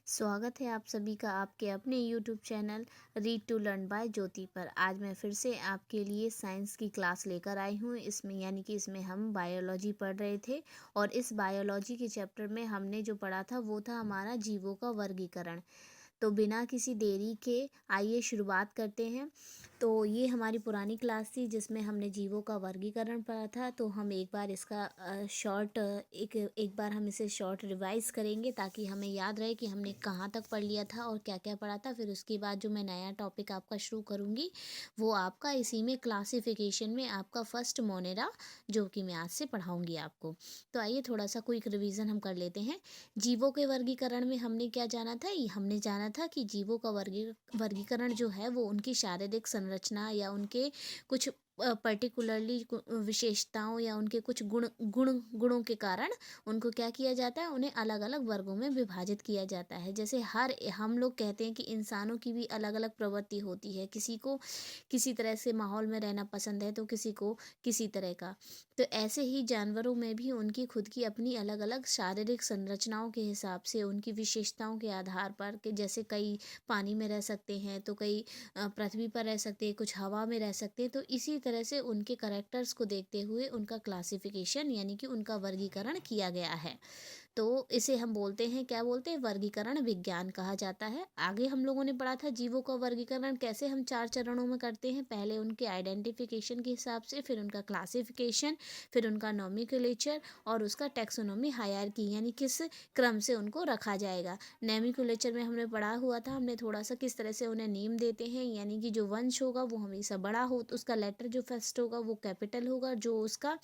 स्वागत है आप सभी का आपके अपने YouTube channel read to learn by Jyoti पर। आज मैं फिर से आपके लिए साइंस की क्लास लेकर आई हूँ। इसमें हम बायोलॉजी पढ़ रहे थे और इस बायोलॉजी के चैप्टर में हमने जो पढ़ा था वो था हमारा जीवों का वर्गीकरण। तो बिना किसी देरी के आइए शुरुआत करते हैं। तो ये हमारी पुरानी क्लास थी जिसमें हमने जीवों का वर्गीकरण पढ़ा था। तो हम एक बार इसका एक बार हम इसे शॉर्ट रिवाइज करेंगे ताकि हमें याद रहे कि हमने कहाँ तक पढ़ लिया था और क्या क्या पढ़ा था। फिर उसके बाद जो मैं नया टॉपिक आपका शुरू करूँगी वो आपका इसी में क्लासिफिकेशन में आपका फर्स्ट मोनेरा, जो कि मैं आज से पढ़ाऊँगी आपको। तो आइए थोड़ा सा क्विक रिवीजन हम कर लेते हैं। जीवों के वर्गीकरण में हमने क्या जाना था? हमने जाना था कि जीवों का वर्गीकरण जो है वो उनकी शारीरिक संरचना या उनके कुछ पर्टिकुलरली विशेषताओं या उनके कुछ गुणों के कारण उनको क्या किया जाता है, उन्हें अलग अलग वर्गों में विभाजित किया जाता है। जैसे हम लोग कहते हैं कि इंसानों की भी अलग अलग प्रवृत्ति होती है। किसी को किसी तरह से माहौल में रहना पसंद है तो किसी को किसी तरह का। तो ऐसे ही जानवरों में भी उनकी खुद की अपनी अलग अलग शारीरिक संरचनाओं के हिसाब से उनकी विशेषताओं के आधार पर, कि जैसे कई पानी में रह सकते हैं तो कई पृथ्वी पर रह सकते हैं, कुछ हवा में रह सकते हैं। तो इसी तरह से उनके करेक्टर्स को देखते हुए उनका क्लासिफिकेशन यानी कि उनका वर्गीकरण किया गया है। तो इसे हम बोलते हैं, क्या बोलते हैं, वर्गीकरण विज्ञान कहा जाता है। आगे हम लोगों ने पढ़ा था जीवों का वर्गीकरण कैसे हम 4 चरणों में करते हैं। पहले उनके आइडेंटिफिकेशन के हिसाब से, फिर उनका क्लासिफिकेशन, फिर उनका नोमेनक्लेचर और उसका टैक्सोनॉमी हायरार्की, यानी किस क्रम से उनको रखा जाएगा। नोमेनक्लेचर में हमने पढ़ा हुआ था, हमने थोड़ा सा किस तरह से उन्हें नेम देते हैं, यानी कि जो वंश होगा वो हमेशा बड़ा हो, तो उसका लेटर जो फर्स्ट होगा वो कैपिटल होगा, जो उसका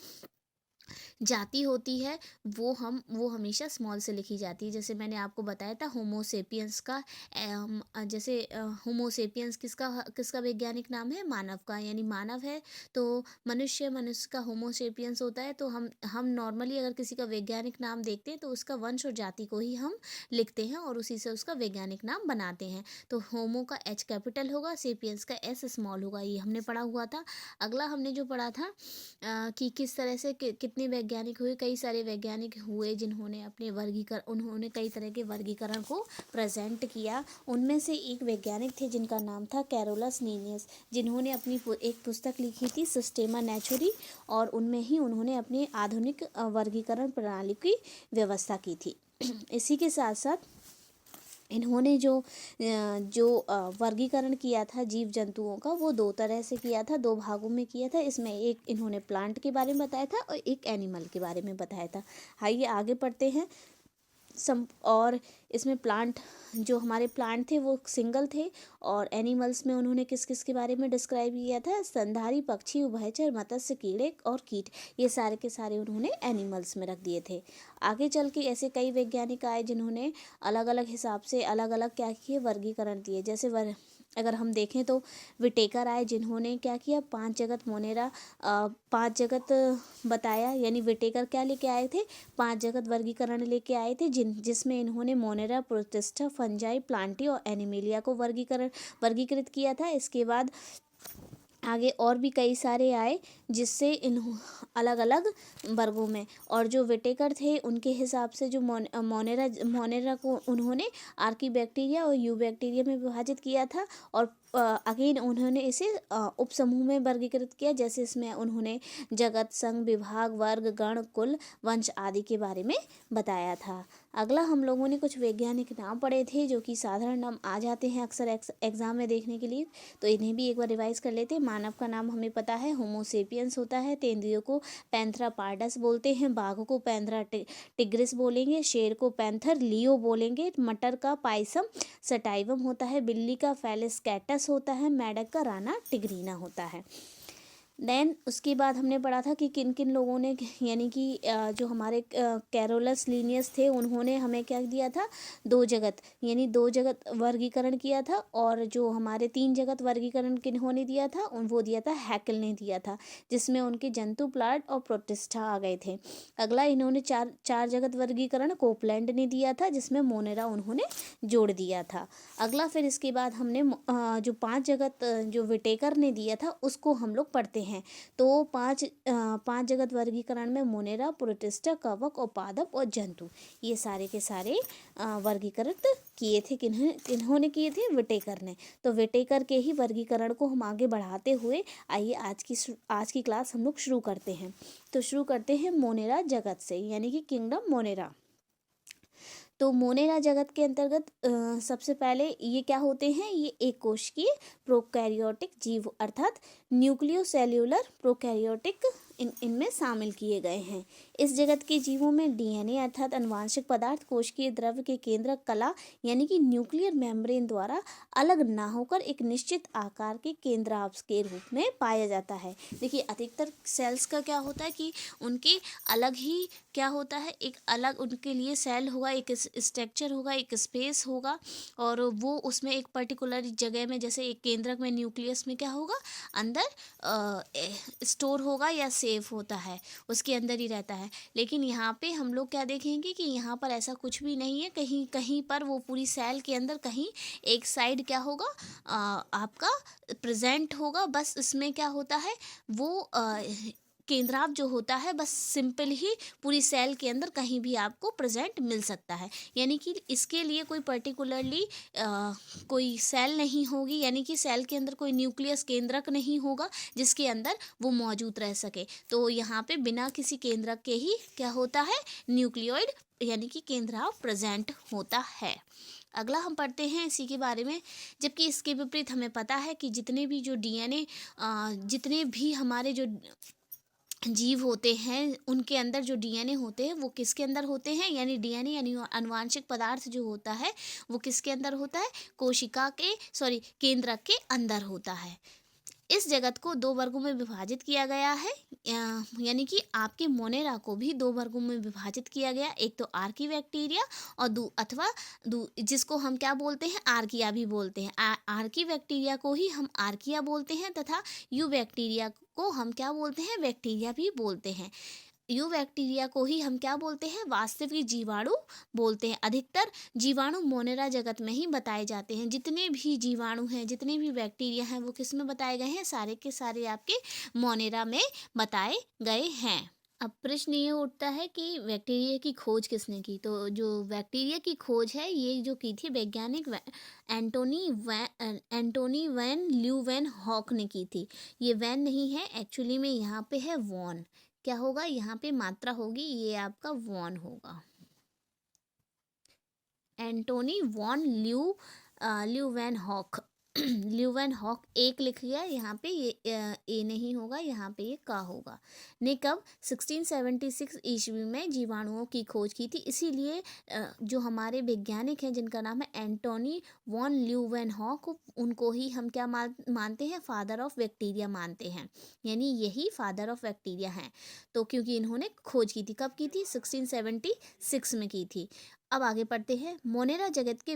जाति होती है वो हमेशा स्मॉल से लिखी जाती है। जैसे मैंने आपको बताया था होमोसेपियंस का, जैसे होमोसेपियंस किसका किसका वैज्ञानिक नाम है? मानव का, यानी मानव है तो मनुष्य का होमोसेपियंस होता है। तो हम नॉर्मली अगर किसी का वैज्ञानिक नाम देखते हैं तो उसका वंश और जाति को ही हम लिखते हैं और उसी से उसका वैज्ञानिक नाम बनाते हैं। तो होमो का एच कैपिटल होगा, सेपियंस का एस स्मॉल होगा, ये हमने पढ़ा हुआ था। अगला हमने जो पढ़ा था कि किस तरह से कितने वैज्ञानिक हुए। कई सारे वैज्ञानिक हुए जिन्होंने अपने उन्होंने कई तरह के वर्गीकरण को प्रेजेंट किया। उनमें से एक वैज्ञानिक थे जिनका नाम था कैरोलस लीनियस, जिन्होंने अपनी एक पुस्तक लिखी थी सिस्टेमा नेचुरी, और उनमें ही उन्होंने अपनी आधुनिक वर्गीकरण प्रणाली की व्यवस्था की थी। इसी के साथ साथ इन्होंने जो वर्गीकरण किया था जीव जंतुओं का, वो 2 तरह से किया था, 2 भागों में किया था। इसमें एक इन्होंने प्लांट के बारे में बताया था और एक एनिमल के बारे में बताया था। आइए आगे पढ़ते हैं। और इसमें प्लांट, जो हमारे प्लांट थे वो सिंगल थे, और एनिमल्स में उन्होंने किस किस के बारे में डिस्क्राइब किया था? स्तनधारी पक्षी, उभयचर, मत्स्य, कीड़े और कीट, ये सारे के सारे उन्होंने एनिमल्स में रख दिए थे। आगे चल के ऐसे कई वैज्ञानिक आए जिन्होंने अलग अलग हिसाब से अलग अलग क्या किए, वर्गीकरण दिए। जैसे अगर हम देखें तो विटेकर आए जिन्होंने क्या किया, 5 जगत मोनेरा 5 जगत बताया। यानी विटेकर क्या लेके आए थे? 5 जगत वर्गीकरण लेके आए थे, जिसमें इन्होंने मोनेरा, प्रोटिस्टा, फंजाई, प्लांटी और एनिमेलिया को वर्गीकृत किया था। इसके बाद आगे और भी कई सारे आए जिससे अलग अलग वर्गों में, और जो विटेकर थे उनके हिसाब से जो मोनेरा को उन्होंने आर्कीबैक्टीरिया और यूबैक्टीरिया में विभाजित किया था, और अगेन उन्होंने इसे उपसमूह में वर्गीकृत किया। जैसे इसमें उन्होंने जगत, संघ, विभाग, वर्ग, गण, कुल, वंश आदि के बारे में बताया था। अगला हम लोगों ने कुछ वैज्ञानिक नाम पढ़े थे जो कि साधारण नाम आ जाते हैं अक्सर एग्जाम में देखने के लिए, तो इन्हें भी एक बार रिवाइज कर लेते हैं। मानव का नाम हमें पता है होमोसेपियंस होता है। तेंदुओं को पैंथरा पार्डस बोलते हैं, बाघ को पैंथरा टिग्रिस बोलेंगे, शेर को पैंथर लियो बोलेंगे, मटर का पाइसम सटाइवम होता है, बिल्ली का फेलिस कैटस होता है, मेंढक का राना टिग्रीना होता है। देन उसके बाद हमने पढ़ा था कि किन किन लोगों ने, यानी कि जो हमारे कैरोलस लीनियस थे उन्होंने हमें क्या दिया था, 2 जगत, यानी 2 जगत वर्गीकरण किया था। और जो हमारे 3 जगत वर्गीकरण किन्होंने दिया था, वो दिया था हैकेल ने दिया था, जिसमें उनके जंतु, प्लांट और प्रोटिस्टा आ गए थे। अगला इन्होंने चार जगत वर्गीकरण कोपलैंड ने दिया था, जिसमें मोनेरा उन्होंने जोड़ दिया था। अगला फिर इसके बाद हमने जो 5 जगत जो विटेकर ने दिया था उसको हम लोग पढ़ते हैं हैं। तो पांच जगत वर्गीकरण में मोनेरा, प्रोटिस्टा, कवक और पादप और जंतु, ये सारे के सारे वर्गीकृत किए थे। किन्होंने किए थे? विटेकर ने। तो विटेकर के ही वर्गीकरण को हम आगे बढ़ाते हुए आइए आज की क्लास हम लोग शुरू करते हैं। तो शुरू करते हैं मोनेरा जगत से, यानी कि किंगडम मोनेरा। तो मोनेरा जगत के अंतर्गत सबसे पहले ये क्या होते हैं? ये एक कोशिकीय प्रोकैरियोटिक जीव अर्थात न्यूक्लियोसेल्युलर प्रोकैरियोटिक इनमें शामिल किए गए हैं। इस जगत के जीवों में डीएनए अर्थात आनुवांशिक पदार्थ कोशिकीय द्रव्य के केंद्रक कला यानी कि न्यूक्लियर मेम्ब्रेन द्वारा अलग ना होकर एक निश्चित आकार के केंद्रांश के रूप में पाया जाता है। देखिए, अधिकतर सेल्स का क्या होता है कि उनके अलग ही क्या होता है, एक अलग उनके लिए सेल होगा, एक स्ट्रक्चर होगा, एक स्पेस होगा, और वो उसमें एक पर्टिकुलर जगह में, जैसे एक केंद्रक में न्यूक्लियस में क्या होगा, अंदर स्टोर होगा या सेव होता है, उसके अंदर ही रहता है। लेकिन यहाँ पे हम लोग क्या देखेंगे कि यहाँ पर ऐसा कुछ भी नहीं है। कहीं कहीं पर वो पूरी सेल के अंदर कहीं एक साइड क्या होगा, आपका प्रेजेंट होगा। बस इसमें क्या होता है, वो केंद्राव जो होता है बस सिंपल ही पूरी सेल के अंदर कहीं भी आपको प्रेजेंट मिल सकता है। यानी कि इसके लिए कोई पर्टिकुलरली कोई सेल नहीं होगी, यानी कि सेल के अंदर कोई न्यूक्लियस केंद्रक नहीं होगा जिसके अंदर वो मौजूद रह सके। तो यहाँ पे बिना किसी केंद्रक के ही क्या होता है, न्यूक्लियोइड यानी कि केंद्राव प्रेजेंट होता है। अगला हम पढ़ते हैं इसी के बारे में। जबकि इसके विपरीत हमें पता है कि जितने भी जो डीएनए जितने भी हमारे जो जीव होते हैं उनके अंदर जो डीएनए होते हैं वो किसके अंदर होते हैं, यानी डीएनए यानी आनुवांशिक पदार्थ जो होता है वो किसके अंदर होता है, केंद्रक के अंदर होता है। इस जगत को दो वर्गों में विभाजित किया गया है, यानी कि आपके मोनेरा को भी दो वर्गों में विभाजित किया गया। एक तो आर्की बैक्टीरिया और जिसको हम क्या बोलते हैं, आर्किया भी बोलते हैं। आर्की बैक्टीरिया को ही हम आर्किया बोलते हैं तथा यू बैक्टीरिया को हम क्या बोलते हैं, बैक्टीरिया भी बोलते हैं। यू बैक्टीरिया को ही हम क्या बोलते हैं, वास्तविक जीवाणु बोलते हैं। अधिकतर जीवाणु मोनेरा जगत में ही बताए जाते हैं। जितने भी जीवाणु हैं, जितने भी बैक्टीरिया हैं, वो किस में बताए गए हैं, सारे के सारे आपके मोनेरा में बताए गए हैं। अब प्रश्न ये उठता है कि बैक्टीरिया की खोज किसने की? तो जो बैक्टीरिया की खोज है ये जो की थी वैज्ञानिक एंटोनी वैन ल्यूवेनहॉक ने की थी। ये वैन नहीं है, एक्चुअली में यहाँ पे है वॉन। क्या होगा, यहाँ पे मात्रा होगी, ये आपका वॉन होगा। एंटोनी वॉन ल्यूवेनहॉक ल्यूवेनहॉक एक लिख गया यहाँ पे, ये ए नहीं होगा, यहाँ पे ये का होगा। ने कब 1676 ईस्वी में जीवाणुओं की खोज की थी। इसीलिए जो हमारे वैज्ञानिक हैं जिनका नाम है एंटोनी वॉन ल्यूवेनहॉक, उनको ही हम क्या मानते हैं, फादर ऑफ बैक्टीरिया मानते हैं, यानी यही फादर ऑफ बैक्टीरिया हैं। तो क्योंकि इन्होंने खोज की थी, कब की थी, 1676 में की थी। अब आगे पढ़ते हैं मोनेरा जगत के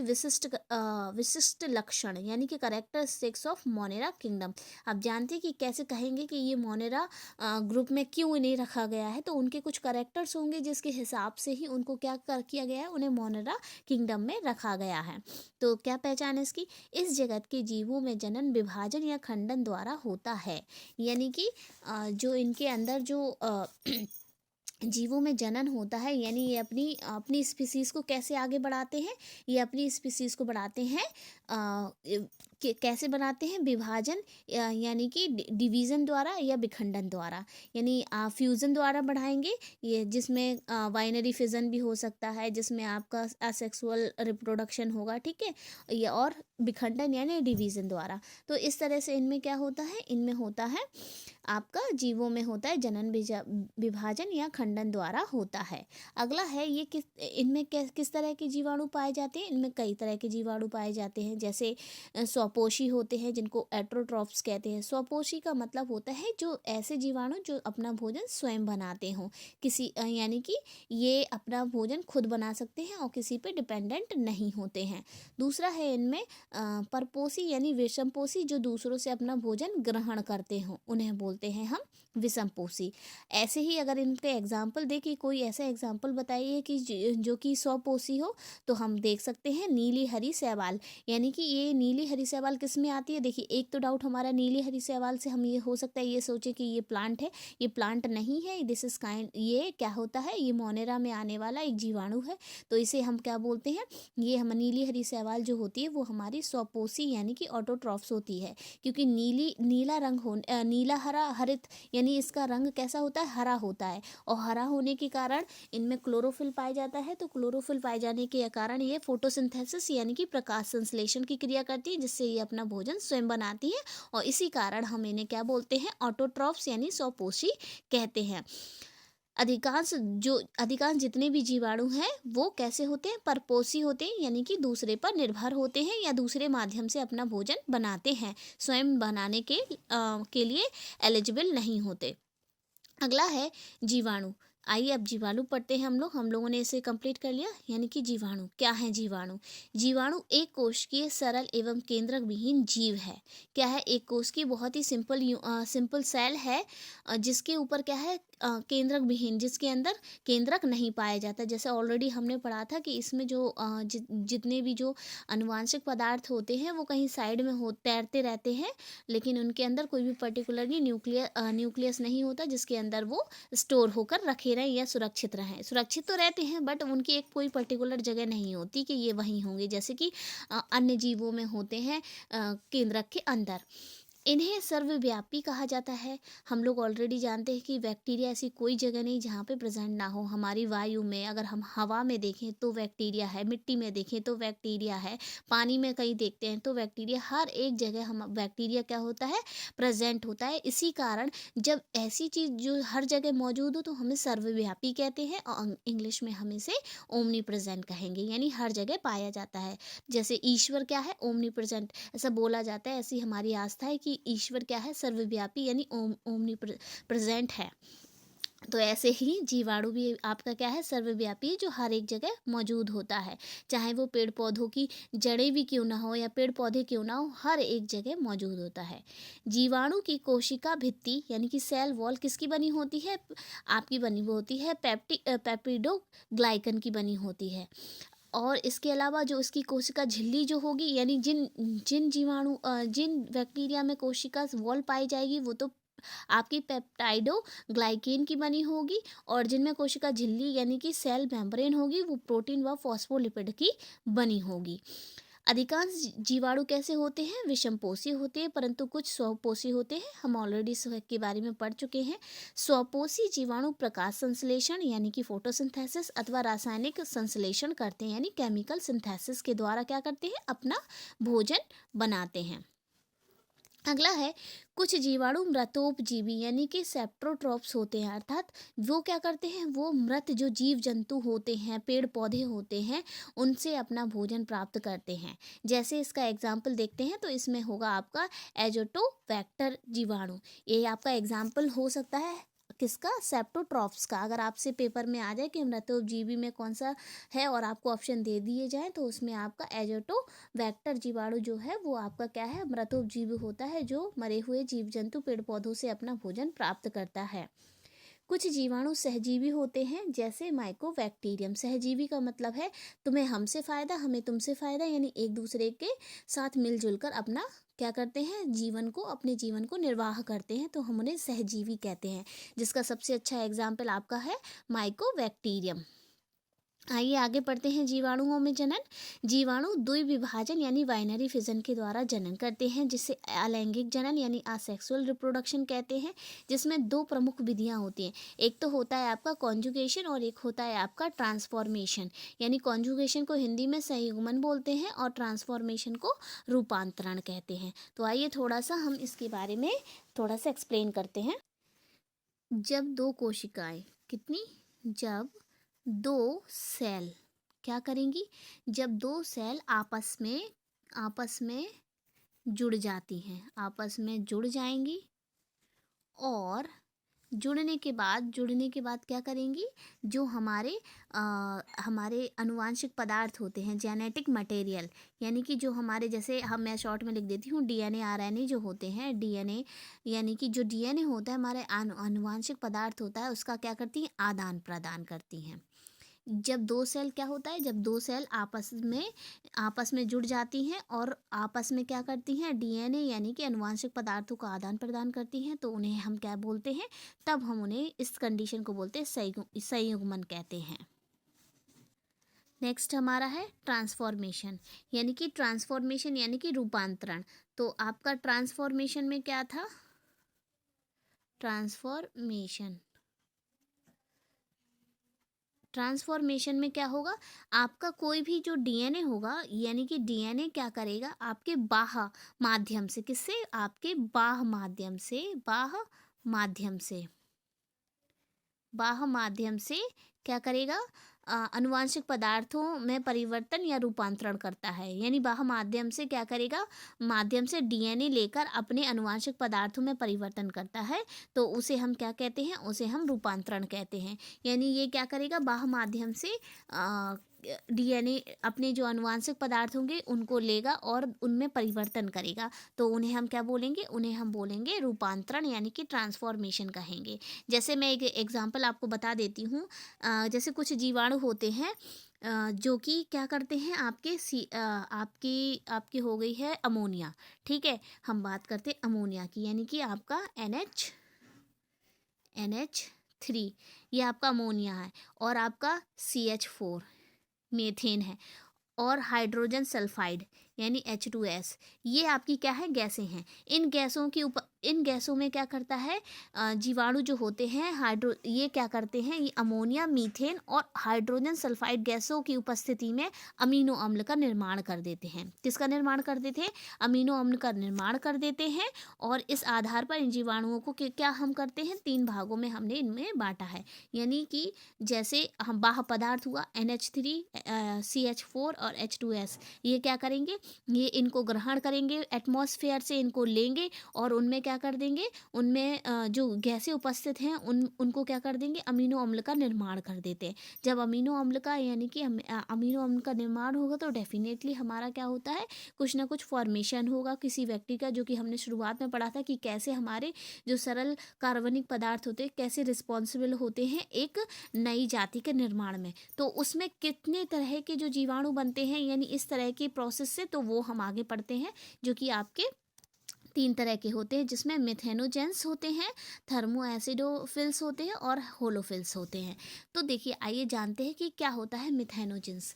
विशिष्ट लक्षण यानी कि कैरेक्टरिस्टिक्स ऑफ मोनेरा किंगडम। आप जानते हैं कि कैसे कहेंगे कि ये मोनेरा ग्रुप में क्यों इन्हें रखा गया है, तो उनके कुछ कैरेक्टर्स होंगे जिसके हिसाब से ही उनको क्या किया गया है, उन्हें मोनेरा किंगडम में रखा गया है। तो क्या पहचान है इसकी, इस जगत के जीवों में जनन विभाजन या खंडन द्वारा होता है। यानी कि जो इनके अंदर जो जीवों में जनन होता है, यानी ये अपनी स्पीसीज़ को कैसे आगे बढ़ाते हैं, ये अपनी स्पीसीज़ को बढ़ाते हैं कैसे बनाते हैं, विभाजन यानी कि डिवीज़न द्वारा या विखंडन द्वारा, यानी फ्यूज़न द्वारा बढ़ाएंगे, ये जिसमें बाइनरी फिजन भी हो सकता है, जिसमें आपका असेक्सुअल रिप्रोडक्शन होगा, ठीक है, ये और विखंडन यानी डिवीज़न द्वारा। तो इस तरह से इनमें क्या होता है, इनमें होता है आपका जीवों में होता है जनन विभाजन या खंडन द्वारा होता है। अगला है ये इनमें किस तरह के जीवाणु पाए जाते हैं, इनमें कई तरह के जीवाणु पाए जाते हैं। जैसे स्वपोषी होते हैं जिनको एट्रोट्रॉप्स कहते हैं। स्वपोषी का मतलब होता है जो ऐसे जीवाणु जो अपना भोजन स्वयं बनाते हों, यानी कि ये अपना भोजन खुद बना सकते हैं और किसी पे डिपेंडेंट नहीं होते हैं। दूसरा है इनमें परपोषी यानी विषमपोषी, जो दूसरों से अपना भोजन ग्रहण करते हों, उन्हें बोलते हैं हम विषमपोषी। ऐसे ही अगर इनके एग्जाम्पल दे कि कोई ऐसा एग्जाम्पल बताइए कि जो कि स्वपोषी हो। तो हम देख सकते हैं नीली हरी शैवाल, यानी कि ये नीली हरी शैवाल किस में आती है। देखिए एक तो डाउट हमारा नीली हरी शैवाल से हम ये हो सकता है ये सोचे कि ये प्लांट है, ये प्लांट नहीं है, दिस इज काइंड, ये क्या होता है, ये मोनेरा में आने वाला एक जीवाणु है। तो इसे हम क्या बोलते हैं, ये हम नीली हरी शैवाल जो होती है वो हमारी स्वपोषी यानी कि ऑटोट्रॉफ्स होती है। क्योंकि नीला रंग नीला हरा हरित, यानी इसका रंग कैसा होता है, हरा होता है। और हरा होने के कारण इनमें क्लोरोफिल पाया जाता है। तो क्लोरोफिल पाए जाने के कारण ये फोटोसिंथेसिस यानी कि प्रकाश संश्लेषण की क्रिया करती है, जिससे ये अपना भोजन स्वयं बनाती है। और इसी कारण हम इन्हें क्या बोलते हैं, ऑटोट्रॉफ्स यानी स्वपोषी कहते हैं। अधिकांश जितने भी जीवाणु हैं वो कैसे होते हैं, परपोषी होते हैं, यानी कि दूसरे पर निर्भर होते हैं या दूसरे माध्यम से अपना भोजन बनाते हैं, स्वयं बनाने के लिए एलिजिबल नहीं होते। अगला है जीवाणु। आइए अब जीवाणु पढ़ते हैं हम लोगों ने इसे कंप्लीट कर लिया। यानी कि जीवाणु क्या है। जीवाणु एक कोशिकीय सरल एवं केंद्रक विहीन जीव है। क्या है, एक कोश की बहुत ही सिंपल सेल है, जिसके ऊपर क्या है, केंद्रक विहीन, जिसके अंदर केंद्रक नहीं पाया जाता। जैसे ऑलरेडी हमने पढ़ा था कि इसमें जो जितने भी जो अनुवांशिक पदार्थ होते हैं वो कहीं साइड में तैरते रहते हैं, लेकिन उनके अंदर कोई भी पर्टिकुलरली न्यूक्लियस नहीं होता जिसके अंदर वो स्टोर होकर रखे रहें या सुरक्षित रहें। सुरक्षित तो रहते हैं बट उनकी एक कोई पर्टिकुलर जगह नहीं होती कि ये वहीं होंगे, जैसे कि अन्य जीवों में होते हैं केंद्रक के अंदर। इन्हें सर्वव्यापी कहा जाता है। हम लोग ऑलरेडी जानते हैं कि बैक्टीरिया ऐसी कोई जगह नहीं जहाँ पे प्रेजेंट ना हो। हमारी वायु में, अगर हम हवा में देखें तो बैक्टीरिया है, मिट्टी में देखें तो बैक्टीरिया है, पानी में कहीं देखते हैं तो बैक्टीरिया, हर एक जगह हम बैक्टीरिया क्या होता है, प्रेजेंट होता है। इसी कारण जब ऐसी चीज़ जो हर जगह मौजूद हो तो हमें सर्वव्यापी कहते हैं, और इंग्लिश में हम इसे ओमनी प्रेजेंट कहेंगे, यानी हर जगह पाया जाता है। जैसे ईश्वर क्या है, ओमनी प्रेजेंट, ऐसा बोला जाता है। ऐसी हमारी आस्था है कि ईश्वर क्या है, सर्वव्यापी यानी ओमनी प्रेजेंट है। तो ऐसे ही जीवाणु भी आपका क्या है, सर्वव्यापी, जो हर एक जगह मौजूद होता है। चाहे वो पेड़ पौधों की जड़ें भी क्यों ना हो या पेड़ पौधे क्यों ना हो, हर एक जगह मौजूद होता है। जीवाणु की कोशिका भित्ति यानी कि सेल वॉल किसकी बनी होती है, आपकी बनी होती है पेप्टिडोग्लाइकन की बनी होती है। और इसके अलावा जो इसकी कोशिका झिल्ली जो होगी, यानी जिन जिन जीवाणु जिन बैक्टीरिया में कोशिका वॉल पाई जाएगी वो तो आपकी पेप्टाइडोग्लाइकेन की बनी होगी, और जिनमें कोशिका झिल्ली यानी कि सेल मेम्ब्रेन होगी वो प्रोटीन व फॉस्फोलिपिड की बनी होगी। अधिकांश जीवाणु कैसे होते हैं, विषमपोषी होते हैं, परंतु कुछ स्वपोषी होते हैं। हम ऑलरेडी के बारे में पढ़ चुके हैं। स्वपोषी जीवाणु प्रकाश संश्लेषण यानी कि फोटोसिंथेसिस अथवा रासायनिक संश्लेषण करते हैं, यानी केमिकल सिंथेसिस के द्वारा क्या करते हैं, अपना भोजन बनाते हैं। अगला है, कुछ जीवाणु मृतोपजीवी यानी कि सेप्ट्रोट्रॉप्स होते हैं, अर्थात वो क्या करते हैं, वो मृत जो जीव जंतु होते हैं, पेड़ पौधे होते हैं, उनसे अपना भोजन प्राप्त करते हैं। जैसे इसका एग्जाम्पल देखते हैं तो इसमें होगा आपका एजोटोबैक्टर जीवाणु। ये आपका एग्जाम्पल हो सकता है किसका, सेप्टोट्रॉप्स का। अगर आपसे पेपर में आ जाए कि मृतोपजीवी में कौन सा है और आपको ऑप्शन दे दिए जाए तो उसमें आपका एजोटोबैक्टर जीवाणु जो है वो आपका क्या है, मृतोपजीवी होता है, जो मरे हुए जीव जंतु पेड़ पौधों से अपना भोजन प्राप्त करता है। कुछ जीवाणु सहजीवी होते हैं, जैसे माइकोबैक्टीरियम। सहजीवी का मतलब है तुम्हें हमसे फ़ायदा, हमें तुमसे फ़ायदा, यानी एक दूसरे के साथ मिलजुल कर अपना क्या करते हैं, अपने जीवन को निर्वाह करते हैं, तो हम उन्हें सहजीवी कहते हैं, जिसका सबसे अच्छा एग्जाम्पल आपका है माइकोबैक्टीरियम। आइए आगे पढ़ते हैं जीवाणुओं में जनन। जीवाणु द्विविभाजन यानी बाइनरी फिजन के द्वारा जनन करते हैं, जिसे अलैंगिक जनन यानी असेक्सुअल रिप्रोडक्शन कहते हैं, जिसमें दो प्रमुख विधियां होती हैं। एक तो होता है आपका कॉन्जुगेशन और एक होता है आपका ट्रांसफॉर्मेशन। यानी कॉन्जुगेशन को हिंदी में संयुग्मन बोलते हैं और ट्रांसफॉर्मेशन को रूपांतरण कहते हैं। तो आइए थोड़ा सा हम इसके बारे में थोड़ा सा एक्सप्लेन करते हैं। जब दो कोशिकाएं जब दो सेल क्या करेंगी, जब दो सेल आपस में जुड़ जाती हैं, आपस में जुड़ जाएंगी और जुड़ने के बाद क्या करेंगी, जो हमारे अनुवांशिक पदार्थ होते हैं, जेनेटिक मटेरियल, यानी कि जो हमारे, जैसे मैं शॉर्ट में लिख देती हूँ, डीएनए आरएनए जो होते हैं, डीएनए यानी कि जो डीएनए होता है हमारे अनुवांशिक पदार्थ होता है, उसका क्या करती हैं, आदान प्रदान करती हैं। जब दो सेल क्या होता है, जब दो सेल आपस में जुड़ जाती हैं और आपस में क्या करती हैं, डीएनए यानी कि अनुवांशिक पदार्थों का आदान प्रदान करती हैं, तो उन्हें हम क्या बोलते हैं, तब हम उन्हें, इस कंडीशन को बोलते हैं संयुग्मन कहते हैं। नेक्स्ट हमारा है ट्रांसफॉर्मेशन, यानी कि रूपांतरण। तो आपका ट्रांसफॉर्मेशन में क्या था, ट्रांसफॉर्मेशन में क्या होगा, आपका कोई भी जो डीएनए होगा, यानी कि डीएनए क्या करेगा, आपके बाह्य माध्यम से, किससे, आपके बाह्य माध्यम से क्या करेगा, अनुवांशिक पदार्थों में परिवर्तन या रूपांतरण करता है। यानी बाह्य माध्यम से डीएनए लेकर अपने अनुवांशिक पदार्थों में परिवर्तन करता है, तो उसे हम क्या कहते हैं, उसे हम रूपांतरण कहते हैं। यानी ये क्या करेगा, बाह्य माध्यम से डीएनए अपने जो अनुवांशिक पदार्थ होंगे उनको लेगा और उनमें परिवर्तन करेगा, तो उन्हें हम क्या बोलेंगे, उन्हें हम बोलेंगे रूपांतरण, यानी कि ट्रांसफॉर्मेशन कहेंगे। जैसे मैं एक एग्जांपल आपको बता देती हूँ, जैसे कुछ जीवाणु होते हैं जो कि क्या करते हैं, आपकी हो गई है अमोनिया, ठीक है, हम बात करते हैं अमोनिया की, यानी कि आपका NH3, ये आपका अमोनिया है, और आपका CH4 मीथेन है, और हाइड्रोजन सल्फाइड यानी H2S, ये आपकी क्या है, गैसें हैं। इन गैसों में क्या करता है, जीवाणु जो होते हैं ये क्या करते हैं, ये अमोनिया, मीथेन और हाइड्रोजन सल्फाइड गैसों की उपस्थिति में अमीनो अम्ल का निर्माण कर देते हैं। किसका निर्माण कर देते हैं, अमीनो अम्ल का निर्माण कर देते हैं, और इस आधार पर इन जीवाणुओं को क्या हम करते हैं, 3 भागों में हमने इनमें बांटा है। यानी कि जैसे हम बाह्य पदार्थ हुआ NH3, CH4 और H2S, ये क्या करेंगे, ये इनको ग्रहण करेंगे, एटमॉस्फेयर से इनको लेंगे और उनमें क्या कर देंगे, उनमें जो गैसें उपस्थित हैं उनको क्या कर देंगे, अमीनो अम्ल का निर्माण कर देते हैं। जब अमीनो अम्ल का निर्माण होगा तो डेफिनेटली हमारा क्या होता है, कुछ ना कुछ फॉर्मेशन होगा किसी व्यक्ति का, जो कि हमने शुरुआत में पढ़ा था कि कैसे हमारे जो सरल कार्बनिक पदार्थ होते हैं कैसे रिस्पॉन्सिबल होते हैं एक नई जाति के निर्माण में। तो उसमें कितने तरह के जो जीवाणु बनते हैं, यानी इस तरह की प्रोसेस से, तो वो हम आगे पढ़ते हैं, जो कि आपके 3 तरह के होते हैं, जिसमें मिथेनोजेंस होते हैं, थर्मोएसिडोफिल्स होते हैं और होलोफिल्स होते हैं। तो देखिए, आइए जानते हैं कि क्या होता है मिथेनोजेंस।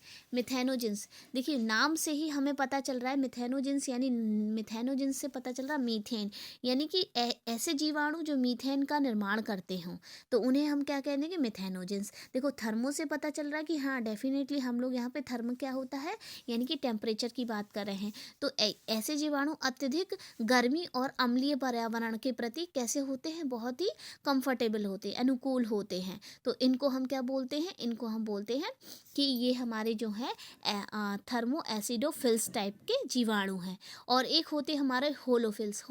देखिए, नाम से ही हमें पता चल रहा है मिथेनोजेंस, यानी मिथेनोजेंस से पता चल रहा है मीथेन, यानी कि ऐसे जीवाणु जो मीथेन का निर्माण करते हों, तो उन्हें हम क्या कहेंगे कि मिथेनोजेंस। देखो, थर्मो से पता चल रहा है कि हाँ, डेफिनेटली हम लोग यहाँ पे थर्मो क्या होता है, यानी कि टेम्परेचर की बात कर रहे हैं। तो ऐसे जीवाणु अत्यधिक गर्मी और अम्लीय पर्यावरण के प्रति कैसे होते हैं, बहुत ही कंफर्टेबल होते हैं, अनुकूल होते हैं। तो इनको हम क्या बोलते हैं, इनको हम बोलते हैं कि ये हमारे जो है थर्मो एसिडोफिल्स टाइप के जीवाणु हैं। और एक होते हमारे होलोफिल्स।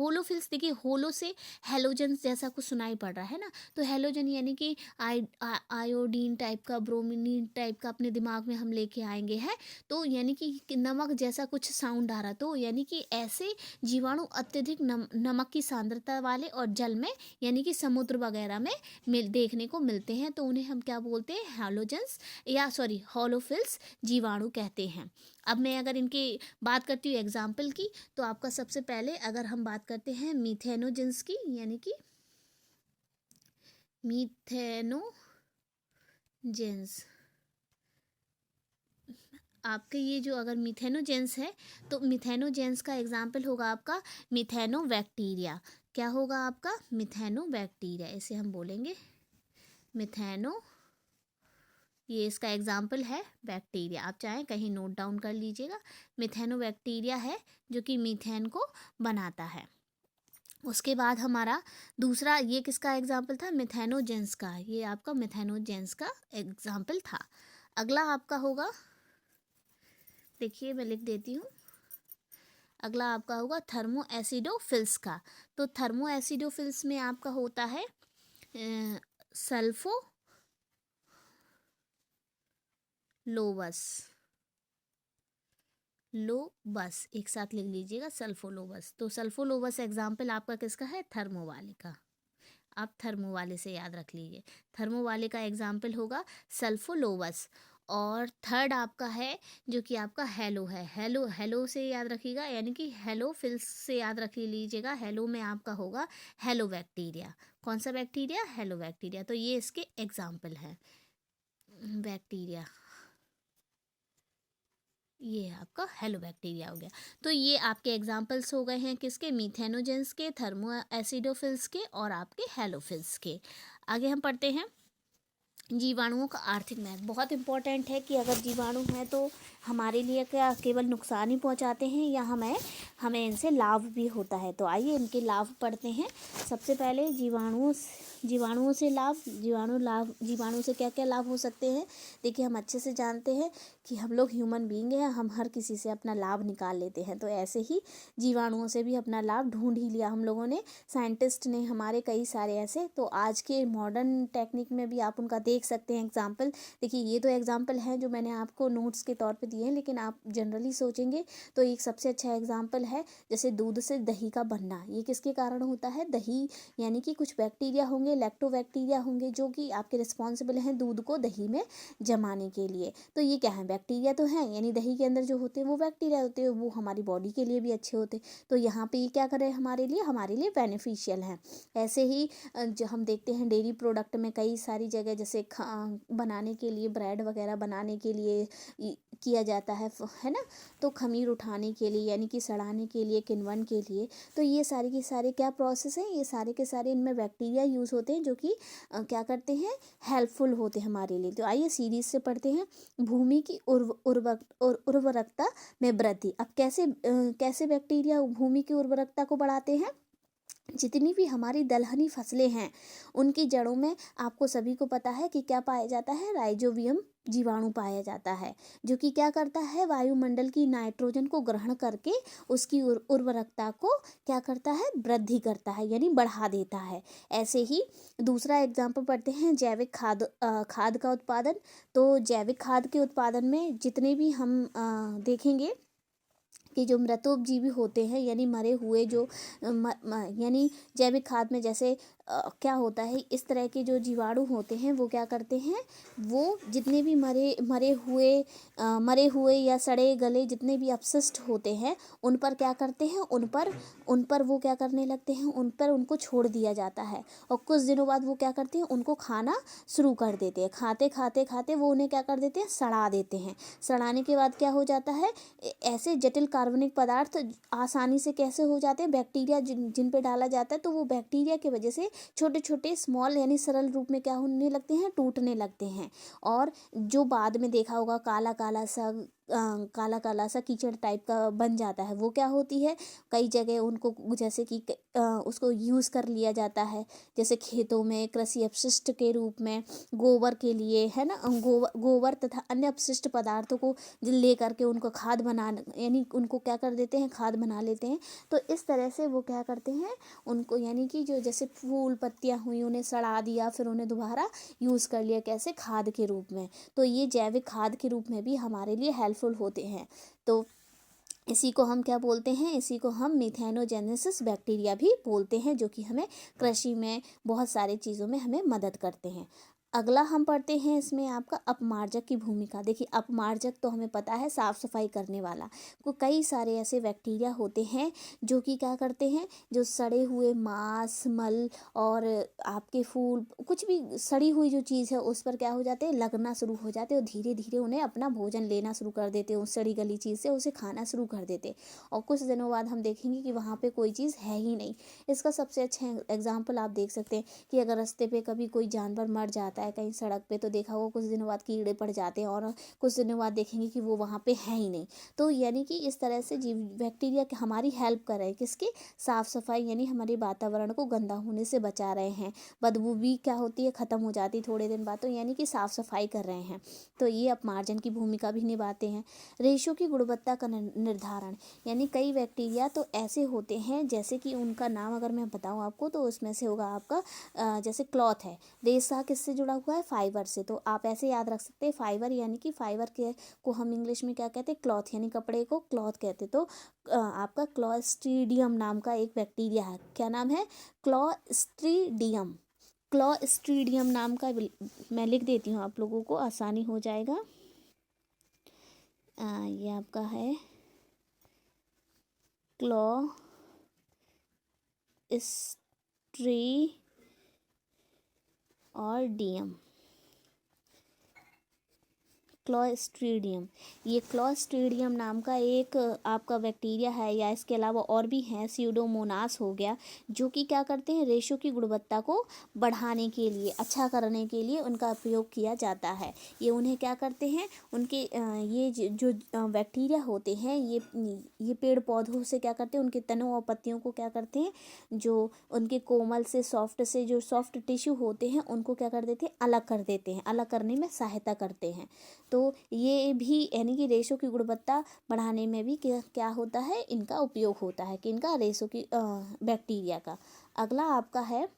देखिए, होलो से हेलोजन जैसा कुछ सुनाई पड़ रहा है ना, तो हेलोजन यानी कि आयोडीन टाइप का, ब्रोमीन टाइप का अपने दिमाग में हम लेके आएंगे है, तो यानी कि नमक जैसा कुछ साउंड आ रहा, तो यानी कि ऐसे जीवाणु अत्यधिक नमक की सांद्रता वाले और जल में, यानी कि समुद्र वगैरह में देखने को मिलते हैं, तो उन्हें हम क्या बोलते हैं, होलोफिल्स जीवाणु कहते हैं। अब मैं अगर इनकी बात करती हूँ एग्जाम्पल की, तो आपका सबसे पहले अगर हम बात करते हैं मिथेनोजेंस की, यानी कि मिथेनोजेंस, आपके ये जो अगर मिथेनोजेंस है, तो मिथेनोजेंस का एग्जाम्पल होगा आपका मिथेनोबैक्टीरिया। क्या होगा आपका, मिथेनोबैक्टीरिया, इसे हम बोलेंगे मिथेनो, ये इसका एग्जाम्पल है बैक्टीरिया। आप चाहें कहीं नोट डाउन कर लीजिएगा, मिथेनोबैक्टीरिया है जो कि मीथेन को बनाता है। उसके बाद हमारा दूसरा, ये किसका एग्जाम्पल था, मिथेनोजेंस का, ये आपका मिथेनोजेंस का एग्जाम्पल था। अगला आपका होगा, देखिए मैं लिख देती हूँ, अगला आपका होगा थर्मो एसिडोफिल्स का। तो थर्मो एसिडोफिल्स में आपका होता है सल्फो लोबस, लोबस एक साथ लिख लीजिएगा, सल्फोलोबस। तो सल्फोलोबस एग्जाम्पल आपका किसका है? थर्मो वाले का। आप थर्मो वाले से याद रख लीजिए, थर्मो वाले का एग्जाम्पल होगा सल्फोलोबस। और थर्ड आपका है जो कि आपका हेलो है। हेलो, हेलो से याद रखिएगा, यानी कि हेलो फिल्स से याद रख लीजिएगा। हेलो में आपका होगा हेलो बैक्टीरिया। कौन सा बैक्टीरिया? Hello bacteria. तो ये इसके एग्जाम्पल हैं बैक्टीरिया। ये आपका हेलो बैक्टीरिया हो गया। तो ये आपके एग्जाम्पल्स हो गए हैं किसके? मीथेनोजेंस के, थर्मो एसिडोफिल्स के और आपके हेलोफिल्स के। आगे हम पढ़ते हैं जीवाणुओं का आर्थिक महत्व। बहुत इंपॉर्टेंट है कि अगर जीवाणु हैं तो हमारे लिए क्या केवल नुकसान ही पहुंचाते हैं या हमें हमें इनसे लाभ भी होता है। तो आइए इनके लाभ पढ़ते हैं। सबसे पहले जीवाणुओं से लाभ। जीवाणु से क्या क्या लाभ हो सकते हैं? देखिए, हम अच्छे से जानते हैं कि हम लोग ह्यूमन बीइंग हैं, हम हर किसी से अपना लाभ निकाल लेते हैं। तो ऐसे ही जीवाणुओं से भी अपना लाभ ढूंढ ही लिया हम लोगों ने, साइंटिस्ट ने हमारे कई सारे ऐसे। तो आज के मॉडर्न टेक्निक में भी आप उनका देख सकते हैं एग्जाम्पल। देखिए, ये तो एग्जाम्पल हैं जो मैंने आपको नोट्स के तौर पे दिए हैं, लेकिन आप जनरली सोचेंगे तो एक सबसे अच्छा एग्जाम्पल है जैसे दूध से दही का बनना। ये किसके कारण होता है? दही यानी कि कुछ बैक्टीरिया होंगे, लैक्टोबैक्टीरिया होंगे, जो कि आपके रिस्पॉन्सिबल हैं दूध को दही में जमाने के लिए। तो ये क्या है? बैक्टीरिया तो हैं, यानी दही के अंदर जो होते हैं वो बैक्टीरिया होते हैं, वो हमारी बॉडी के लिए भी अच्छे होते हैं। तो यहाँ पे ये क्या करें? हमारे लिए बेनिफिशियल हैं। ऐसे ही जो हम देखते हैं डेयरी प्रोडक्ट में कई सारी जगह जैसे बनाने के लिए, ब्रेड वगैरह बनाने के लिए किया जाता है ना। तो खमीर उठाने के लिए, यानी कि सड़ाने के लिए, किण्वन के लिए। तो ये सारे के सारे क्या प्रोसेस हैं? ये सारे के सारे इनमें बैक्टीरिया यूज़ होते हैं जो कि क्या करते हैं? हेल्पफुल होते हैं हमारे लिए। तो आइए सीरीज से पढ़ते हैं। भूमि की उर्वरकता में वृद्धि। अब कैसे बैक्टीरिया भूमि की उर्वरकता को बढ़ाते हैं? जितनी भी हमारी दलहनी फसलें हैं उनकी जड़ों में आपको सभी को पता है कि क्या पाया जाता है? राइजोबियम जीवाणु पाया जाता है, जो कि क्या करता है? वायुमंडल की नाइट्रोजन को ग्रहण करके उसकी उर्वरकता को क्या करता है? वृद्धि करता है, यानी बढ़ा देता है। ऐसे ही दूसरा एग्जाम्पल पढ़ते हैं, जैविक खाद का उत्पादन। तो जैविक खाद के उत्पादन में जितने भी हम देखेंगे कि जो मृतोपजीवी होते हैं, यानी मरे हुए जो यानी जैविक खाद में जैसे क्या होता है, इस तरह के जो जीवाणु होते हैं वो क्या करते हैं? वो जितने भी मरे हुए या सड़े गले जितने भी अपशिष्ट होते हैं उन पर क्या करते हैं? उन पर वो क्या करने लगते हैं? उन पर उनको छोड़ दिया जाता है और कुछ दिनों बाद वो क्या करते हैं? उनको खाना शुरू कर देते हैं। खाते खाते खाते वो उन्हें क्या कर देते हैं? सड़ा देते हैं। सड़ाने के बाद क्या हो जाता है? ऐसे जटिल कार्बनिक पदार्थ आसानी से कैसे हो जाते हैं? बैक्टीरिया जिन पे डाला जाता है, तो वो बैक्टीरिया की वजह से छोटे छोटे स्मॉल यानी सरल रूप में क्या होने लगते हैं? टूटने लगते हैं। और जो बाद में देखा होगा काला काला सा कीचड़ टाइप का बन जाता है, वो क्या होती है? कई जगह उनको जैसे कि उसको यूज़ कर लिया जाता है, जैसे खेतों में कृषि अपशिष्ट के रूप में, गोबर के लिए, है ना। गोबर तथा अन्य अपशिष्ट पदार्थों को लेकर के उनको खाद यानी उनको क्या कर देते हैं? खाद बना लेते हैं। तो इस तरह से वो क्या करते हैं? उनको यानी कि जो जैसे फूल पत्तियां हुई उन्हें सड़ा दिया, फिर उन्हें दोबारा यूज़ कर लिया, कैसे? खाद के रूप में। तो ये जैविक खाद के रूप में भी हमारे लिए हेल्पफुल होते हैं। तो इसी को हम क्या बोलते हैं? इसी को हम मिथेनोजेनेसिस बैक्टीरिया भी बोलते हैं, जो कि हमें कृषि में बहुत सारी चीज़ों में हमें मदद करते हैं। अगला हम पढ़ते हैं इसमें आपका अपमार्जक की भूमिका। देखिए, अपमार्जक तो हमें पता है साफ सफाई करने वाला। कई सारे ऐसे बैक्टीरिया होते हैं जो कि क्या करते हैं? जो सड़े हुए मांस, मल और आपके फूल, कुछ भी सड़ी हुई जो चीज़ है उस पर क्या हो जाते हैं? लगना शुरू हो जाते हैं और धीरे धीरे उन्हें अपना भोजन लेना शुरू कर देते हैं। उस सड़ी गली चीज़ से उसे खाना शुरू कर देते और कुछ दिनों बाद हम देखेंगे कि वहाँ पे कोई चीज़ है ही नहीं। इसका सबसे अच्छा एग्जाम्पल आप देख सकते हैं कि अगर रास्ते पे कभी कोई जानवर मर जाता जाता है कहीं सड़क पे, तो देखा होगा कुछ दिनों बाद कीड़े पड़ जाते हैं और कुछ दिनों बाद देखेंगे कि वो वहाँ पे है ही नहीं। तो यानी कि इस तरह से जीव बैक्टीरिया हमारी हेल्प कर रहे हैं, किसकी, साफ सफाई, यानी हमारे वातावरण को गंदा होने से बचा रहे हैं। बदबू भी क्या होती है, ख़त्म हो जाती है थोड़े दिन बाद, तो यानी कि साफ सफाई कर रहे हैं। तो ये अपमार्जन की भूमिका भी निभाते हैं। रेशों की गुणवत्ता का निर्धारण, यानी कई बैक्टीरिया तो ऐसे होते हैं, जैसे कि उनका नाम अगर मैं बताऊं आपको तो उसमें से होगा आपका जैसे क्लॉथ है। रेशा किससे जुड़ा हुआ है, फाइबर से। तो आप ऐसे याद रख सकते हैं फाइबर, यानी कि फाइबर के को हम इंग्लिश में क्या कहते हैं, क्लॉथ, यानी कपड़े को क्लॉथ कहते हैं। तो आपका क्लॉस्ट्रीडियम नाम का एक बैक्टीरिया है। क्या नाम है, क्लॉस्ट्रीडियम। क्लॉस्ट्रीडियम नाम का मैं लिख देती हूँ, आप लोगों को आसानी हो जाएगा। ये आपका है क्लॉस्ट्रीडियम। क्लॉस्ट्रीडियम, ये क्लॉस्ट्रीडियम नाम का एक आपका बैक्टीरिया है, या इसके अलावा और भी हैं, स्यूडोमोनास हो गया, जो कि क्या करते हैं, रेशों की गुणवत्ता को बढ़ाने के लिए, अच्छा करने के लिए उनका उपयोग किया जाता है। ये उन्हें क्या करते हैं, उनके ये जो बैक्टीरिया होते हैं, ये पेड़ पौधों से क्या करते हैं, उनके तनों और पत्तियों को क्या करते हैं, जो उनके कोमल से जो सॉफ्ट टिश्यू होते हैं उनको क्या कर देते हैं, अलग कर देते हैं, अलग करने में सहायता करते हैं। तो ये भी यानी कि रेशों की गुणवत्ता बढ़ाने में भी क्या होता है, इनका उपयोग होता है, कि इनका रेशों की बैक्टीरिया का। अगला आपका है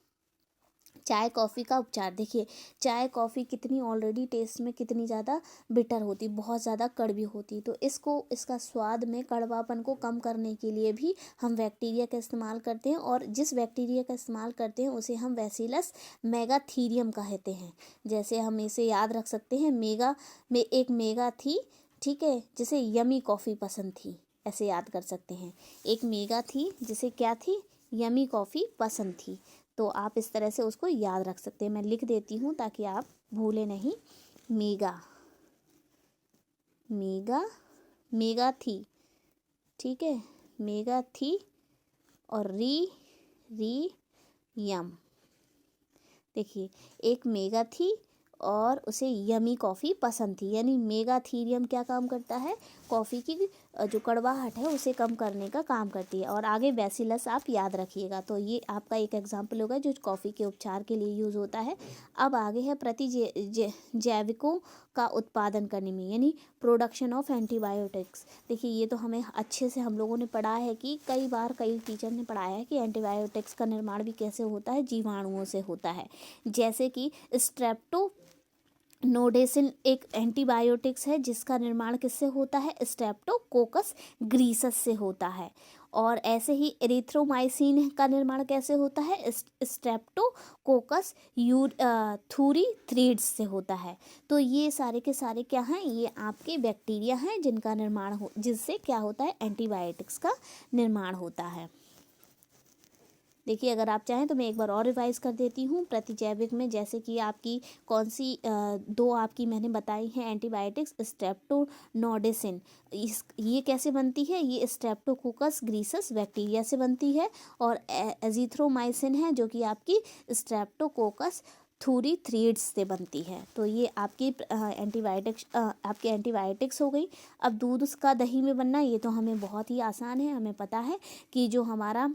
चाय कॉफ़ी का उपचार। देखिए चाय कॉफ़ी कितनी ऑलरेडी टेस्ट में कितनी ज़्यादा बिटर होती, बहुत ज़्यादा कड़वी होती, तो इसका स्वाद में कड़वापन को कम करने के लिए भी हम बैक्टीरिया का इस्तेमाल करते हैं, और जिस बैक्टीरिया का इस्तेमाल करते हैं उसे हम बैसिलस मेगाथीरियम कहते हैं। जैसे हम इसे याद रख सकते हैं, मेगा में एक मेगा थी, ठीक है, जिसे यमी कॉफ़ी पसंद थी, ऐसे याद कर सकते हैं। एक मेगा थी जिसे क्या थी, यमी कॉफ़ी पसंद थी। तो आप इस तरह से उसको याद रख सकते हैं, मैं लिख देती हूँ ताकि आप भूले नहीं। मेगा, मेगा, मेगा थी, ठीक है, मेगा थी, और री यम। देखिए एक मेगा थी और उसे यमी कॉफ़ी पसंद थी, यानी मेगाथीरियम क्या काम करता है, कॉफ़ी की जो कड़वाहट है उसे कम करने का काम करती है। और आगे बैसिलस आप याद रखिएगा। तो ये आपका एक एग्जाम्पल होगा जो कॉफ़ी के उपचार के लिए यूज़ होता है। अब आगे है जैविकों का उत्पादन करने में, यानी प्रोडक्शन ऑफ एंटीबायोटिक्स। देखिए ये तो हमें अच्छे से हम लोगों ने पढ़ा है, कि कई बार कई टीचर ने पढ़ाया है कि एंटीबायोटिक्स का निर्माण भी कैसे होता है, जीवाणुओं से होता है। जैसे कि स्ट्रेप्टोनोडेसिन एक एंटीबायोटिक्स है, जिसका निर्माण किससे होता है, स्ट्रेप्टोकोकस ग्रीसस से होता है। और ऐसे ही एरिथ्रोमाइसिन का निर्माण कैसे होता है, स्ट्रेप्टोकोकस थूरी थ्रिड्स से होता है। तो ये सारे के सारे क्या हैं, ये आपके बैक्टीरिया हैं जिनका निर्माण जिससे क्या होता है, एंटीबायोटिक्स का निर्माण होता है। देखिए अगर आप चाहें तो मैं एक बार और रिवाइज कर देती हूँ। प्रतिजैविक में जैसे कि आपकी कौन सी दो आपकी मैंने बताई हैं एंटीबायोटिक्स, स्ट्रेप्टोनोडेसिन, ये कैसे बनती है, ये स्ट्रेप्टोकोकस ग्रीसस बैक्टीरिया से बनती है। और एजिथ्रोमाइसिन है जो कि आपकी स्ट्रेप्टोकोकस थूरी थ्रिड्स से बनती है। तो ये आपकी एंटीबायोटिक्स हो गई। अब दूध का दही में बनना, ये तो हमें बहुत ही आसान है, हमें पता है कि जो हमारा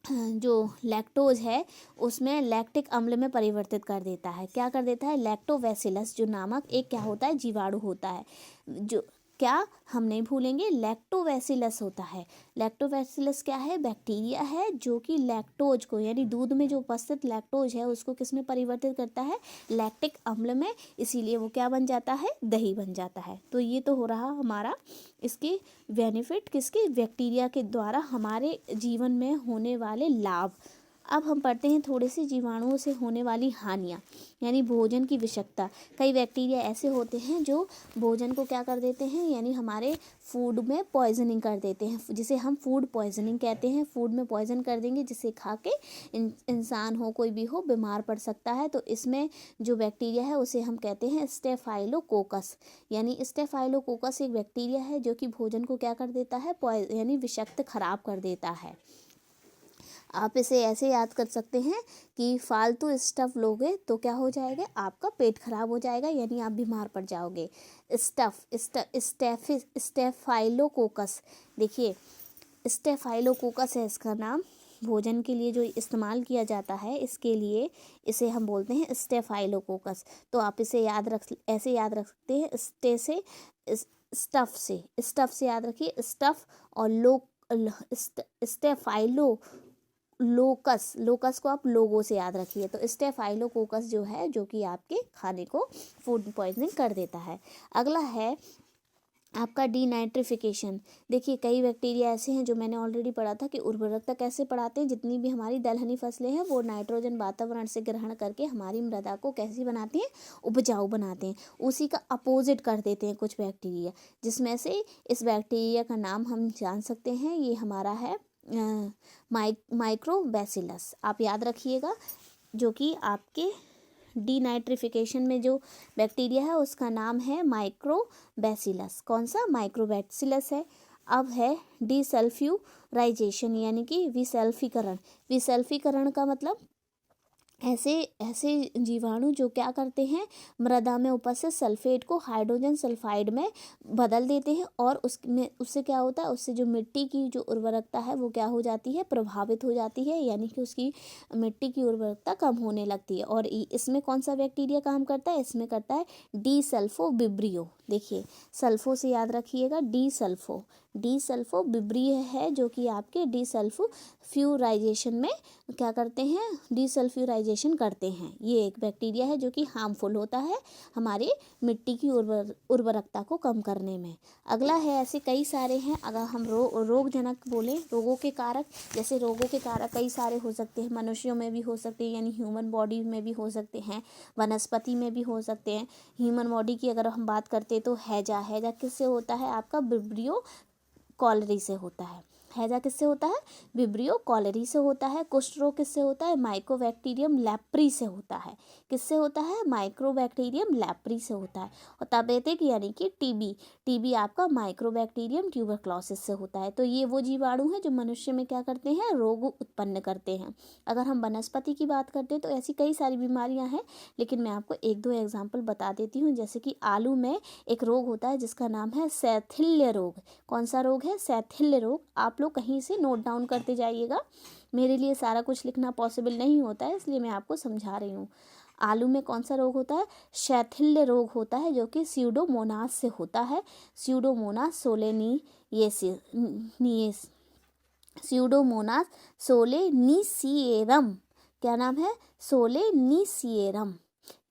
जो लैक्टोज है उसमें लैक्टिक अम्ल में परिवर्तित कर देता है। क्या कर देता है, लैक्टोबैसिलस जो नामक एक क्या होता है, जीवाणु होता है, जो क्या हम नहीं भूलेंगे, लैक्टोबैसिलस होता है। लैक्टोबैसिलस क्या है, बैक्टीरिया है जो कि लैक्टोज को, यानी दूध में जो उपस्थित लैक्टोज है उसको किस में परिवर्तित करता है, लैक्टिक अम्ल में, इसीलिए वो क्या बन जाता है, दही बन जाता है। तो ये तो हो रहा हमारा इसके बेनिफिट, किसके, बैक्टीरिया के द्वारा हमारे जीवन में होने वाले लाभ। अब हम पढ़ते हैं थोड़े से जीवाणुओं से होने वाली हानियाँ, यानी भोजन की विषाक्तता। कई बैक्टीरिया ऐसे होते हैं जो भोजन को क्या कर देते हैं, यानी हमारे फूड में पॉइजनिंग कर देते हैं, जिसे हम फूड पॉइजनिंग कहते हैं। फूड में पॉइजन कर देंगे जिसे खा के इंसान हो, कोई भी हो, बीमार पड़ सकता है। तो इसमें जो बैक्टीरिया है उसे हम कहते हैं स्टेफाइलोकोकस, यानी स्टेफाइलोकोकस एक बैक्टीरिया है जो कि भोजन को क्या कर देता है, यानी विषाक्त खराब कर देता है। आप इसे ऐसे याद कर सकते हैं कि फालतू स्टफ़ लोगे तो क्या हो जाएगा, आपका पेट खराब हो जाएगा, यानी आप बीमार पड़ जाओगे। स्टेफाइलोकोकस, देखिए स्टेफाइलोकोकस है इसका नाम। भोजन के लिए जो इस्तेमाल किया जाता है इसके लिए इसे हम बोलते हैं स्टेफाइलोकोकस। तो आप इसे ऐसे याद रख सकते हैं, स्टफ़ से याद रखिए, स्टफ़ और स्टेफाइलो लोकस को आप लोगो से याद रखिए। तो स्टेफाइलोकोकस जो है, जो कि आपके खाने को फूड पॉइजनिंग कर देता है। अगला है आपका डीनाइट्रिफिकेशन। देखिए कई बैक्टीरिया ऐसे हैं जो मैंने ऑलरेडी पढ़ा था कि उर्वरकता कैसे बढ़ाते हैं। जितनी भी हमारी दलहनी फसलें हैं वो नाइट्रोजन वातावरण से ग्रहण करके हमारी मृदा को कैसी बनाते हैं, उपजाऊ बनाते हैं। उसी का अपोजिट कर देते हैं कुछ बैक्टीरिया, जिसमें से इस बैक्टीरिया का नाम हम जान सकते हैं, ये हमारा है माइक्रोबैसिलस। आप याद रखिएगा, जो कि आपके डीनाइट्रिफिकेशन में जो बैक्टीरिया है उसका नाम है माइक्रोबैसिलस। कौन सा, माइक्रोबैसिलस है। अब है डिसल्फ्यूराइजेशन, यानी कि विसल्फीकरण। विसल्फीकरण का मतलब ऐसे जीवाणु जो क्या करते हैं, मृदा में उपस्थित सल्फेट को हाइड्रोजन सल्फाइड में बदल देते हैं, और उससे क्या होता है, उससे जो मिट्टी की जो उर्वरकता है वो क्या हो जाती है, प्रभावित हो जाती है, यानी कि उसकी मिट्टी की उर्वरकता कम होने लगती है। और इसमें कौन सा बैक्टीरिया काम करता है, इसमें करता है डिसल्फोविब्रियो। देखिए सल्फो से याद रखिएगा, डिसल्फोविब्रियो है, जो कि आपके डिसल्फ्यूराइजेशन में क्या करते हैं, डिसल्फ्यूराइजेशन करते हैं। ये एक बैक्टीरिया है जो कि हार्मफुल होता है हमारे मिट्टी की उर्वरकता को कम करने में। अगला है, ऐसे कई सारे हैं। अगर हम रोगजनक बोले, रोगों के कारक, जैसे रोगों के कारक कई सारे हो सकते हैं। मनुष्यों में भी हो सकते हैं, यानी ह्यूमन बॉडी में भी हो सकते हैं, वनस्पति में भी हो सकते हैं। ह्यूमन बॉडी की अगर हम बात करते हैं तो हैजा किससे होता है, आपका विब्रियो कॉलरी से होता है। हैजा किससे होता है, विब्रियो कॉलरी से होता है। कुष्ठ रोग किससे होता है, माइकोबैक्टीरियम लेप्री से होता है। किससे होता है, माइक्रोबैक्टीरियम लेप्री से होता है। और तपेदिक यानी कि टीबी आपका माइक्रोबैक्टीरियम ट्यूबरक्लोसिस से होता है। तो ये वो जीवाणु हैं जो मनुष्य में क्या करते हैं, रोग उत्पन्न करते हैं। अगर हम वनस्पति की बात करते हैं तो ऐसी कई सारी बीमारियां हैं, लेकिन मैं आपको एक दो एग्जाम्पल बता देती हूँ। जैसे कि आलू में एक रोग होता है जिसका नाम है शैथिल्य रोग। कौन सा रोग है, शैथिल्य रोग। आप लोग कहीं से नोट डाउन करते जाइएगा, मेरे लिए सारा कुछ लिखना पॉसिबल नहीं होता है, इसलिए मैं आपको समझा रही हूँ। आलू में कौन सा रोग होता है, शैथिल्य रोग होता है, जो कि स्यूडोमोनास से होता है। स्यूडोमोनास सोलेनिसिएरम, क्या नाम है, सोलेनिसिएरम।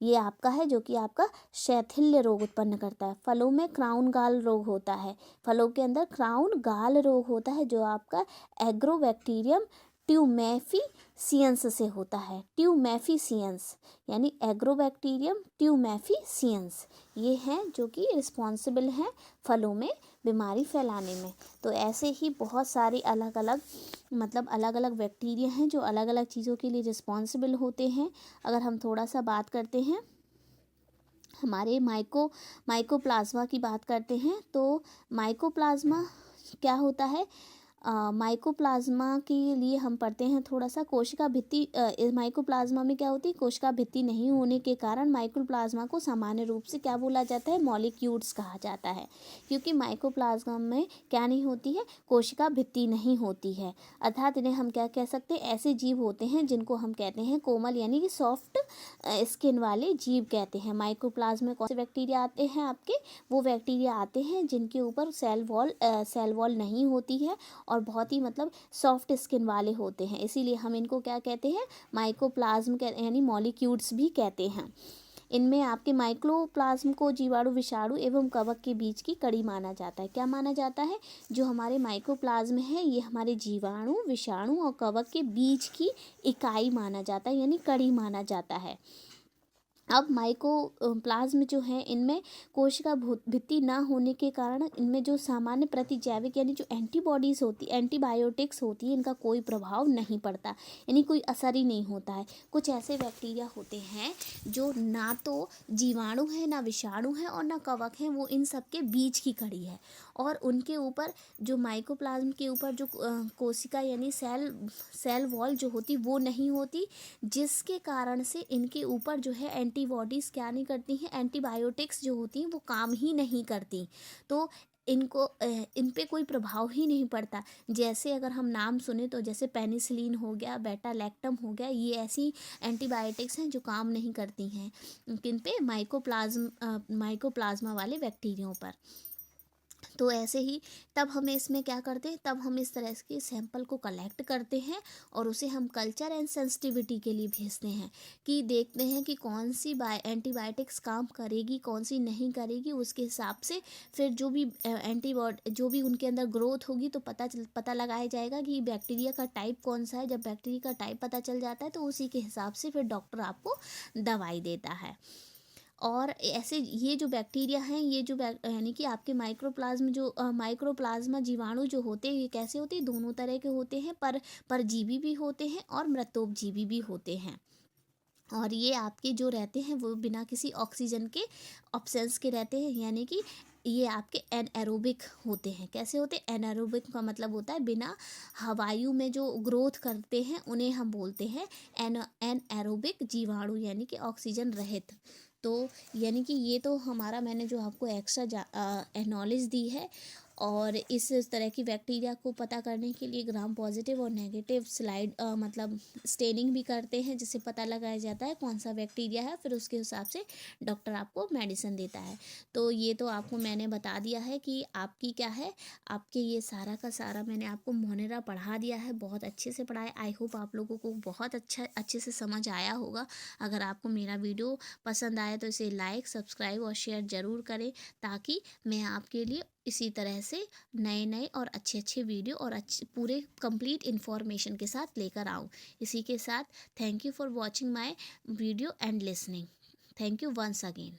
ये आपका है, जो कि आपका शैथिल्य रोग उत्पन्न करता है। फलों में क्राउन गाल रोग होता है। फलों के अंदर क्राउन गाल रोग होता है, जो आपका एग्रोबैक्टीरियम ट्यूमेफिसियंस से होता है। ट्यूमेफिसियंस यानी एग्रोबैक्टीरियम ट्यूमेफिसियंस, ये हैं जो कि रिस्पॉन्सिबल हैं फलों में बीमारी फैलाने में। तो ऐसे ही बहुत सारी अलग अलग बैक्टीरिया हैं जो अलग अलग चीज़ों के लिए रिस्पॉन्सिबल होते हैं। अगर हम थोड़ा सा बात करते हैं, हमारे माइकोप्लाज्मा की बात करते हैं, तो माइकोप्लाज्मा क्या होता है, माइकोप्लाज्मा के लिए हम पढ़ते हैं थोड़ा सा कोशिका भित्ति। माइकोप्लाज्मा में क्या होती है, कोशिका भित्ति नहीं होने के कारण माइकोप्लाज्मा को सामान्य रूप से क्या बोला जाता है, मॉलिक्यूल्स कहा जाता है। क्योंकि माइकोप्लाज्मा में क्या नहीं होती है, कोशिका भित्ति नहीं होती है। अर्थात इन्हें हम क्या कह सकते हैं, ऐसे जीव होते हैं जिनको हम कहते हैं कोमल यानी कि सॉफ्ट स्किन वाले जीव कहते हैं। माइकोप्लाज्मा में कौन से बैक्टीरिया आते हैं, आपके वो बैक्टीरिया आते हैं जिनके ऊपर सेल वॉल नहीं होती है और बहुत ही सॉफ्ट स्किन वाले होते हैं। इसीलिए हम इनको क्या कहते हैं, माइकोप्लाज्म यानी मॉलिक्यूल्स भी कहते हैं। इनमें आपके माइक्रोप्लाज्म को जीवाणु, विषाणु एवं कवक के बीच की कड़ी माना जाता है। क्या माना जाता है, जो हमारे माइक्रोप्लाज्म है ये हमारे जीवाणु, विषाणु और कवक के बीच की इकाई माना जाता है, यानी कड़ी माना जाता है। अब माइकोप्लाज्म जो है, इनमें कोशिका भित्ति ना होने के कारण इनमें जो सामान्य प्रतिजैविक यानी जो एंटीबॉडीज़ होती, एंटीबायोटिक्स होती है, इनका कोई प्रभाव नहीं पड़ता, यानी कोई असर ही नहीं होता है। कुछ ऐसे बैक्टीरिया होते हैं जो ना तो जीवाणु है, ना विषाणु है और ना कवक है, वो इन सब के बीच की कड़ी है। और उनके ऊपर जो माइकोप्लाज्म के ऊपर जो कोशिका यानी सेल वॉल जो होती वो नहीं होती, जिसके कारण से इनके ऊपर जो है एंटीबॉडीज़ क्या नहीं करती हैं, एंटीबायोटिक्स जो होती हैं वो काम ही नहीं करती। तो इनको इन पे कोई प्रभाव ही नहीं पड़ता। जैसे अगर हम नाम सुने तो जैसे पेनिसिलिन हो गया, बेटा लैक्टम हो गया, ये ऐसी एंटीबायोटिक्स हैं जो काम नहीं करती हैं किन पे, माइकोप्लाज्मा वाले बैक्टीरियों पर। तो ऐसे ही तब हमें इसमें क्या करते हैं, तब हम इस तरह के सैंपल को कलेक्ट करते हैं और उसे हम कल्चर एंड सेंसिटिविटी के लिए भेजते हैं कि देखते हैं कि कौन सी एंटीबायोटिक्स काम करेगी, कौन सी नहीं करेगी। उसके हिसाब से फिर जो भी एंटीबॉडी जो भी उनके अंदर ग्रोथ होगी तो पता लगाया जाएगा कि बैक्टीरिया का टाइप कौन सा है। जब बैक्टीरिया का टाइप पता चल जाता है तो उसी के हिसाब से फिर डॉक्टर आपको दवाई देता है। और ऐसे ये जो बैक्टीरिया हैं, ये जो यानी कि आपके माइक्रोप्लाज्मा जीवाणु जो होते हैं, ये कैसे होते हैं, दोनों तरह के होते हैं, परजीवी भी होते हैं और मृतोपजीवी भी होते हैं। और ये आपके जो रहते हैं वो बिना किसी ऑक्सीजन के ऑब्सेंस के रहते हैं, यानी कि ये आपके एनएरोबिक होते हैं। कैसे होते हैं, एनएरोबिक का मतलब होता है बिना हवायु में जो ग्रोथ करते हैं उन्हें हम बोलते हैं एनएरोबिक जीवाणु, यानी कि ऑक्सीजन रहित। तो यानी कि ये तो हमारा, मैंने जो आपको एक्स्ट्रा नॉलेज दी है। और इस तरह की बैक्टीरिया को पता करने के लिए ग्राम पॉजिटिव और नेगेटिव स्लाइड मतलब स्टेनिंग भी करते हैं, जिससे पता लगाया जाता है कौन सा बैक्टीरिया है। फिर उसके हिसाब से डॉक्टर आपको मेडिसिन देता है। तो ये तो आपको मैंने बता दिया है कि आपकी क्या है, आपके ये सारा का सारा मैंने आपको मोनेरा पढ़ा दिया है, बहुत अच्छे से पढ़ाया। आई होप आप लोगों को बहुत अच्छे से समझ आया होगा। अगर आपको मेरा वीडियो पसंद आए तो इसे लाइक, सब्सक्राइब और शेयर ज़रूर करें, ताकि मैं आपके लिए इसी तरह से नए और अच्छे वीडियो और पूरे कंप्लीट इन्फॉर्मेशन के साथ लेकर आऊँ। इसी के साथ thank you for watching my video and listening. Thank you once again.